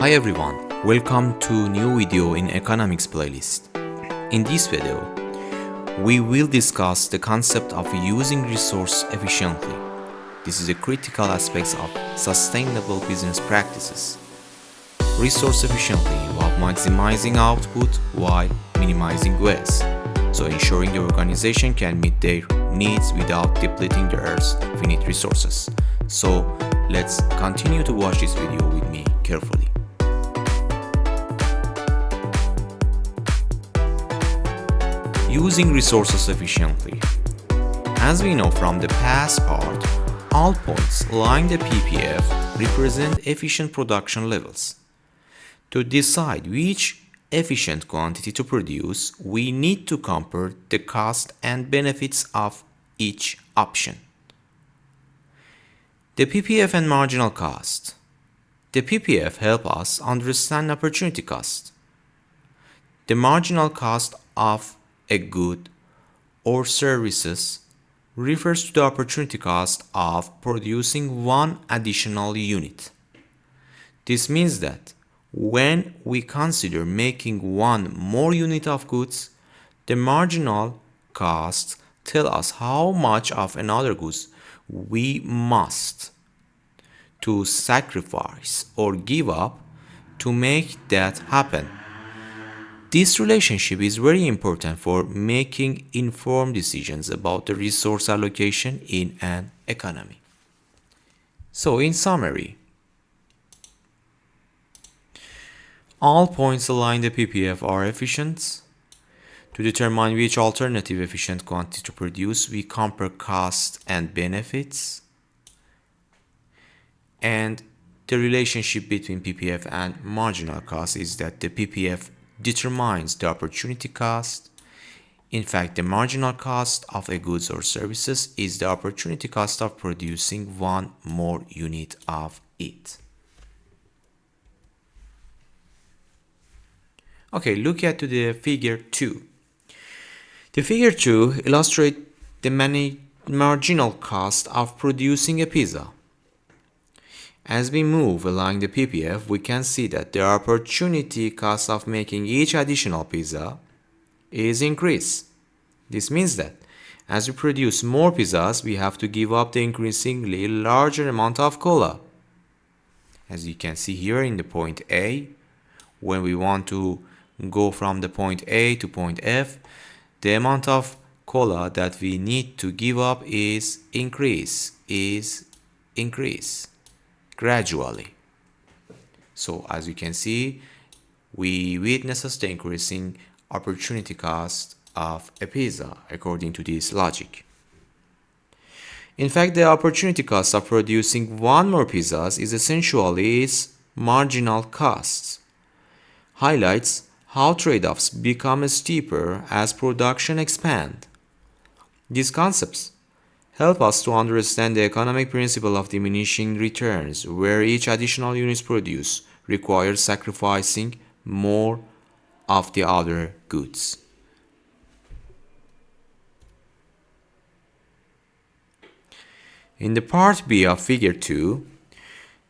Hi everyone, welcome to new video in economics playlist. In this video, we will discuss the concept of using resource efficiently. This is a critical aspect of sustainable business practices. Resource efficiently involves maximizing output while minimizing waste, so ensuring the organization can meet their needs without depleting the Earth's finite resources. So let's continue to watch this video with me carefully. Using resources efficiently. As we know from the past part, all points along the PPF represent efficient production levels. To decide which efficient quantity to produce, we need to compare the cost and benefits of each option. The PPF and marginal cost. The PPF helps us understand opportunity cost. The marginal cost of a good or services refers to the opportunity cost of producing one additional unit. This means that when we consider making one more unit of goods, the marginal costs tell us how much of another goods we must to sacrifice or give up to make that happen. This relationship is very important for making informed decisions about the resource allocation in an economy. So, in summary, all points along the PPF are efficient. To determine which alternative efficient quantity to produce, we compare cost and benefits. And the relationship between PPF and marginal cost is that the PPF determines the opportunity cost. In fact, the marginal cost of a goods or services is the opportunity cost of producing one more unit of it. Okay, look at the figure 2. The figure 2 illustrates the marginal cost of producing a pizza. As we move along the PPF, we can see that the opportunity cost of making each additional pizza is increased. This means that as we produce more pizzas, we have to give up the increasingly larger amount of cola. As you can see here in the point A, when we want to go from the point A to point F, the amount of cola that we need to give up is increase gradually. So as you can see, we witness the increasing opportunity cost of a pizza according to this logic. In fact, the opportunity cost of producing one more pizza is essentially its marginal cost. Highlights how trade-offs become steeper as production expands. These concepts help us to understand the economic principle of diminishing returns, where each additional unit produced requires sacrificing more of the other goods. In the part B of figure 2,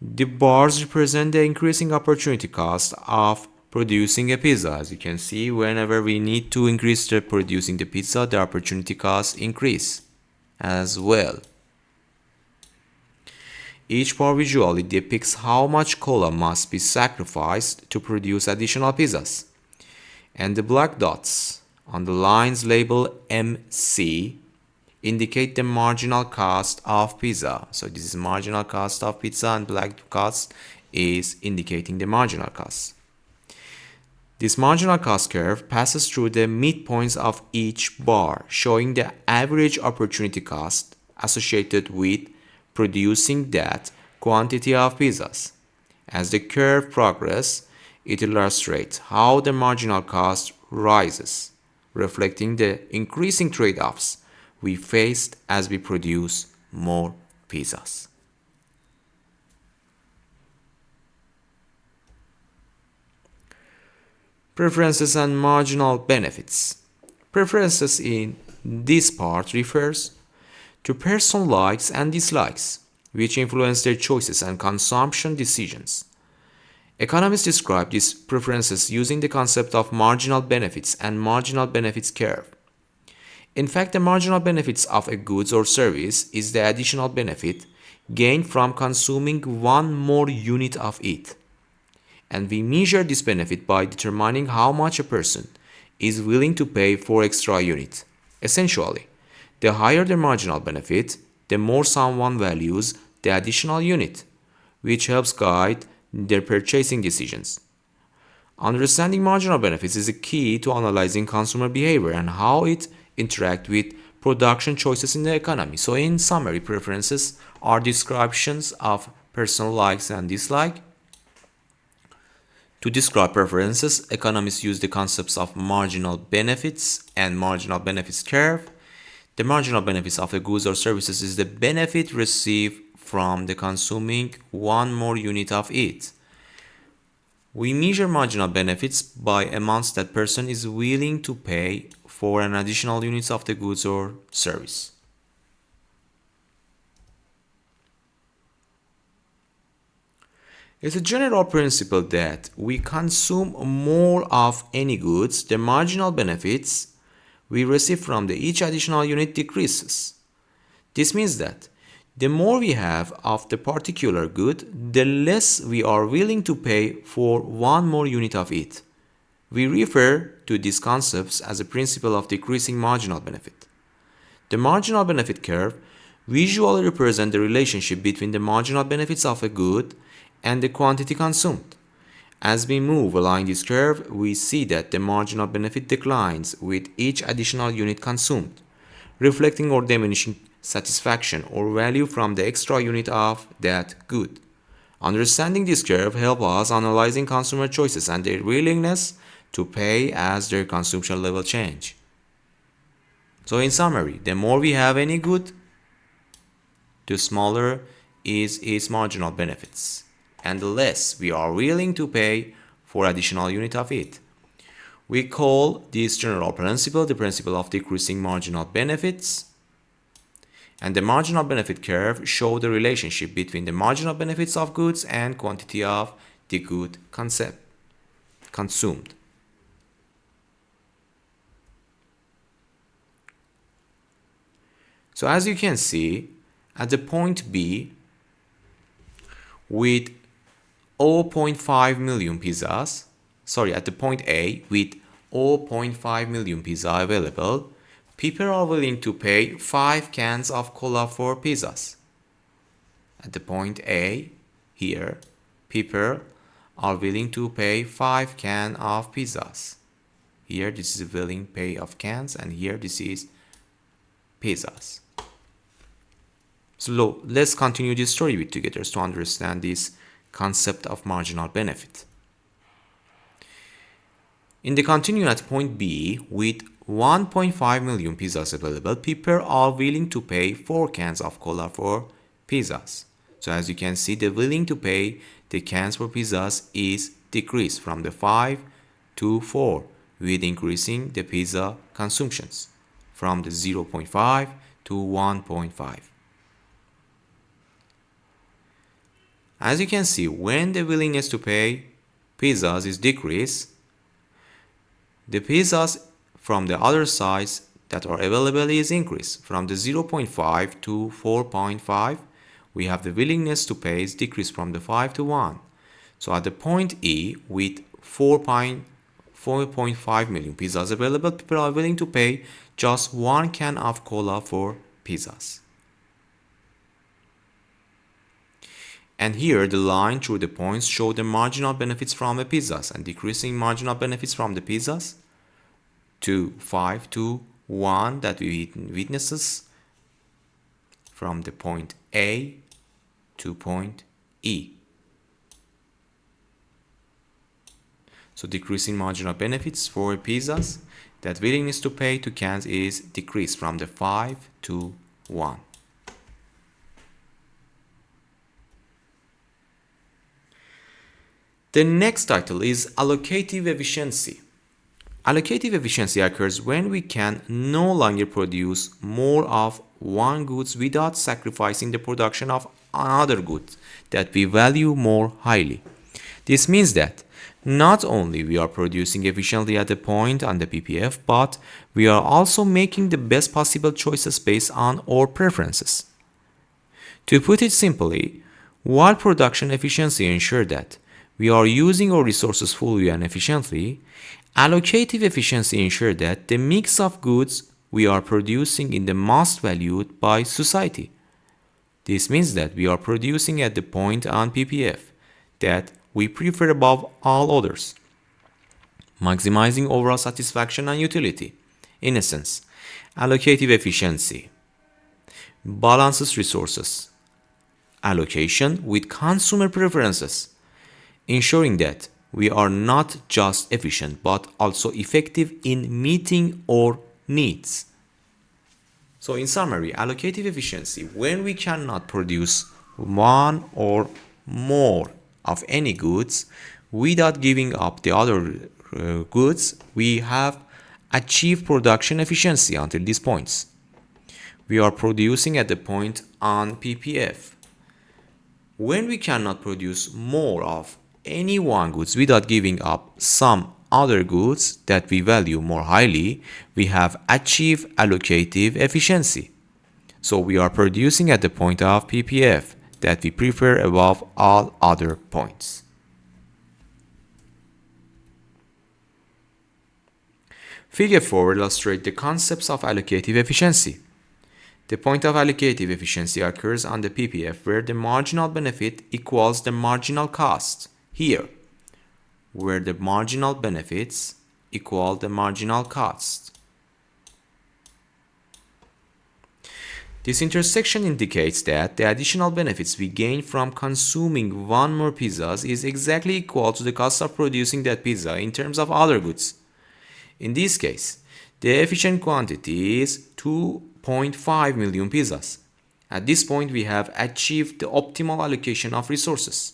the bars represent the increasing opportunity cost of producing a pizza. As you can see, whenever we need to increase the producing the pizza, the opportunity cost increase as well. Each bar visually depicts how much cola must be sacrificed to produce additional pizzas. And the black dots on the lines labeled MC indicate the marginal cost of pizza. So this is marginal cost of pizza, and black cost is indicating the marginal cost. This marginal cost curve passes through the midpoints of each bar, showing the average opportunity cost associated with producing that quantity of pizzas. As the curve progresses, it illustrates how the marginal cost rises, reflecting the increasing trade-offs we faced as we produce more pizzas. Preferences and marginal benefits. Preferences in this part refers to person likes and dislikes, which influence their choices and consumption decisions. Economists describe these preferences using the concept of marginal benefits and marginal benefits curve. In fact, the marginal benefits of a goods or service is the additional benefit gained from consuming one more unit of it. And we measure this benefit by determining how much a person is willing to pay for extra unit. Essentially, the higher the marginal benefit, the more someone values the additional unit, which helps guide their purchasing decisions. Understanding marginal benefits is a key to analyzing consumer behavior and how it interacts with production choices in the economy. So in summary, preferences are descriptions of personal likes and dislikes. To describe preferences, economists use the concepts of marginal benefits and marginal benefits curve. The marginal benefits of the goods or services is the benefit received from the consuming one more unit of it. We measure marginal benefits by amounts that person is willing to pay for an additional unit of the goods or service. It's a general principle that we consume more of any goods, the marginal benefits we receive from each additional unit decreases. This means that the more we have of the particular good, the less we are willing to pay for one more unit of it. We refer to these concepts as a principle of decreasing marginal benefit. The marginal benefit curve visually represents the relationship between the marginal benefits of a good and the quantity consumed. As we move along this curve, we see that the marginal benefit declines with each additional unit consumed, reflecting or diminishing satisfaction or value from the extra unit of that good. Understanding this curve helps us analyzing consumer choices and their willingness to pay as their consumption level change. So in summary, the more we have any good, the smaller is its marginal benefits, and the less we are willing to pay for additional unit of it. We call this general principle the principle of decreasing marginal benefits, and the marginal benefit curve shows the relationship between the marginal benefits of goods and quantity of the good consumed. So as you can see, at the point B, with 0.5 million pizzas, at the point A, with 0.5 million pizza available, people are willing to pay 5 cans of cola for pizzas. At the point A, here, people are willing to pay 5 cans of pizzas. Here, this is willing pay of cans, and here, this is pizzas. So let's continue this story together to understand this concept of marginal benefit. In the continuum at point B, with 1.5 million pizzas available, people are willing to pay 4 cans of cola for pizzas. So as you can see, the willing to pay the cans for pizzas is decreased from the 5 to 4, with increasing the pizza consumptions from the 0.5 to 1.5. As you can see, when the willingness to pay pizzas is decreased, the pizzas from the other size that are available is increased. From the 0.5 to 4.5, we have the willingness to pay is decreased from the 5 to 1. So at the point E, with 4.5 million pizzas available, people are willing to pay just 1 can of cola for pizzas. And here the line through the points show the marginal benefits from the pizzas and decreasing marginal benefits from the pizzas to 5 to 1 that we witnesses from the point A to point E. So decreasing marginal benefits for pizzas, that willingness to pay to cans is decreased from the 5 to 1. The next title is Allocative Efficiency. Allocative efficiency occurs when we can no longer produce more of one goods without sacrificing the production of another good that we value more highly. This means that not only we are producing efficiently at the point on the PPF, but we are also making the best possible choices based on our preferences. To put it simply, while production efficiency ensures that we are using our resources fully and efficiently, allocative efficiency ensures that the mix of goods we are producing is the most valued by society. This means that we are producing at the point on PPF that we prefer above all others, maximizing overall satisfaction and utility. In essence, allocative efficiency balances resources allocation with consumer preferences, ensuring that we are not just efficient but also effective in meeting our needs. So in summary, allocative efficiency, when we cannot produce one or more of any goods without giving up the other goods, we have achieved production efficiency until these points. We are producing at the point on PPF. When we cannot produce more of any one goods without giving up some other goods that we value more highly, we have achieved allocative efficiency. So we are producing at the point of PPF that we prefer above all other points. Figure 4 illustrates the concepts of allocative efficiency. The point of allocative efficiency occurs on the PPF where the marginal benefit equals the marginal cost. Here, where the marginal benefits equal the marginal cost. This intersection indicates that the additional benefits we gain from consuming one more pizza is exactly equal to the cost of producing that pizza in terms of other goods. In this case, the efficient quantity is 2.5 million pizzas. At this point, we have achieved the optimal allocation of resources,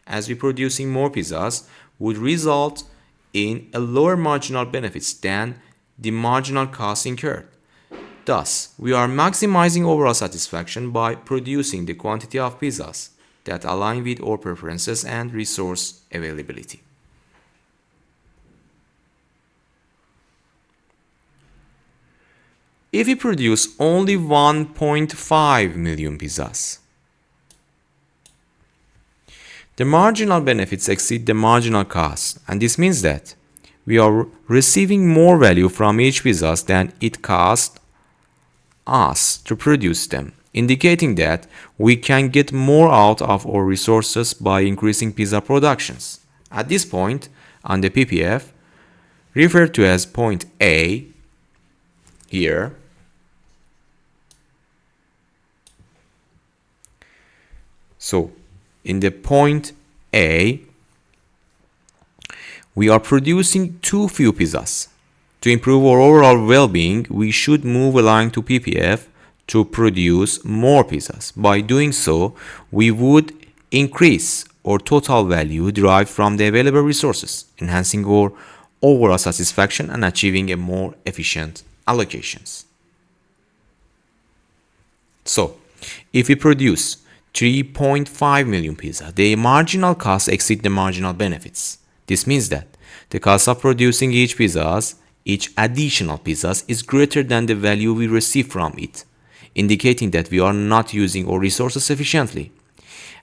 as we producing more pizzas would result in a lower marginal benefits than the marginal cost incurred. Thus, we are maximizing overall satisfaction by producing the quantity of pizzas that align with our preferences and resource availability. If we produce only 1.5 million pizzas, the marginal benefits exceed the marginal cost, and this means that we are receiving more value from each pizza than it cost us to produce them, indicating that we can get more out of our resources by increasing pizza productions. At this point on the PPF, referred to as point A here, so in the point A, we are producing too few pizzas. To improve our overall well-being, we should move along to PPF to produce more pizzas. By doing so, we would increase our total value derived from the available resources, enhancing our overall satisfaction and achieving a more efficient allocations. So, if we produce 3.5 million pizza, the marginal cost exceeds the marginal benefits. This means that the cost of producing each additional pizzas is greater than the value we receive from it, indicating that we are not using our resources efficiently.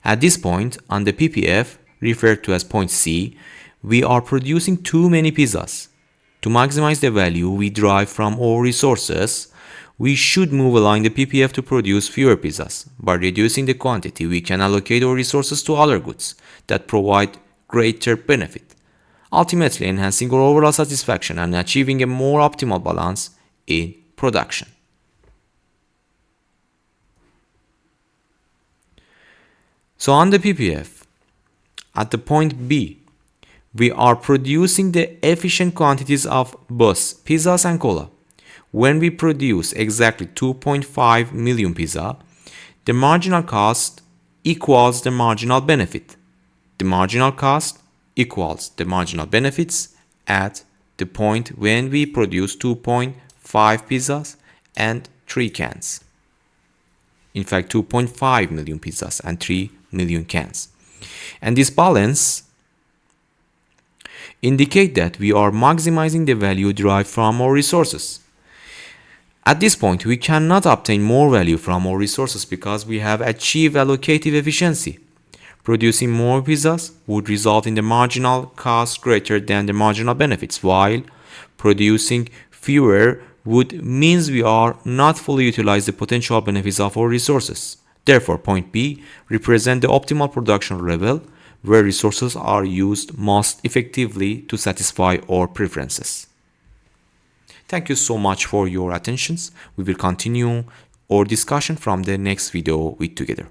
At this point on the PPF, referred to as point C, we are producing too many pizzas. To maximize the value we derive from our resources, we should move along the PPF to produce fewer pizzas. By reducing the quantity, we can allocate our resources to other goods that provide greater benefit, ultimately enhancing our overall satisfaction and achieving a more optimal balance in production. So on the PPF, at the point B, we are producing the efficient quantities of both pizzas and cola. When we produce exactly 2.5 million pizza, the marginal cost equals the marginal benefit. The marginal cost equals the marginal benefits at the point when we produce 2.5 pizzas and 3 cans. In fact, 2.5 million pizzas and 3 million cans. And this balance indicate that we are maximizing the value derived from our resources. At this point, we cannot obtain more value from our resources because we have achieved allocative efficiency. Producing more pizzas would result in the marginal cost greater than the marginal benefits, while producing fewer would means we are not fully utilize the potential benefits of our resources. Therefore, point B represents the optimal production level where resources are used most effectively to satisfy our preferences. Thank you so much for your attentions. We will continue our discussion from the next video with together.